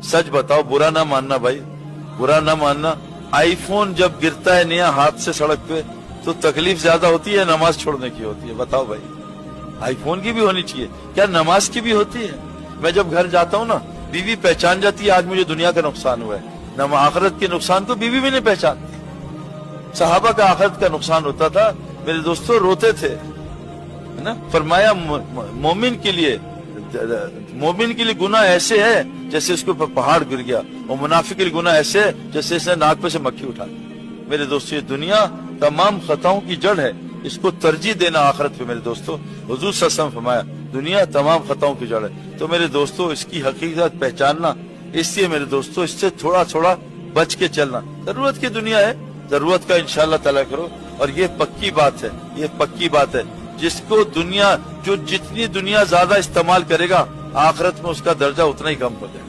सच बताओ, बुरा ना मानना भाई, बुरा ना मानना। आईफोन जब गिरता है नया हाथ से सड़क पे तो तकलीफ ज्यादा होती है, नमाज छोड़ने की होती है? बताओ भाई। आईफोन की भी होनी चाहिए, क्या नमाज की भी होती है? मैं जब घर जाता हूँ ना, बीवी पहचान जाती है आज मुझे दुनिया का नुकसान हुआ है, न आखिरत के नुकसान को बीवी भी नहीं पहचानती। सहाबा का आखिरत का नुकसान होता था, मेरे दोस्तों रोते थे, है ना। फरमाया मोमिन के लिए गुनाह ऐसे है जैसे उसके ऊपर पहाड़ गिर गया, और मुनाफिक के लिए गुनाह ऐसे है जैसे इसने नाक पे से मक्खी उठा दी। मेरे दोस्तों, ये दुनिया तमाम खताओं की जड़ है, इसको तरजीह देना आखिरत पे। मेरे दोस्तों, हुजूर सल्लल्लाहु अलैहि वसल्लम फरमाया दुनिया तमाम खताओं की जड़ है। तो मेरे दोस्तों, इसकी हकीकत पहचानना, इसलिए मेरे दोस्तों इससे थोड़ा थोड़ा बच के चलना। जरूरत की दुनिया है, जरूरत का इंशाअल्लाह ताला करो। और ये पक्की बात है, ये पक्की बात है, जिसको दुनिया, जो जितनी दुनिया ज्यादा इस्तेमाल करेगा आखिरत में उसका दर्जा उतना ही कम हो जाएगा।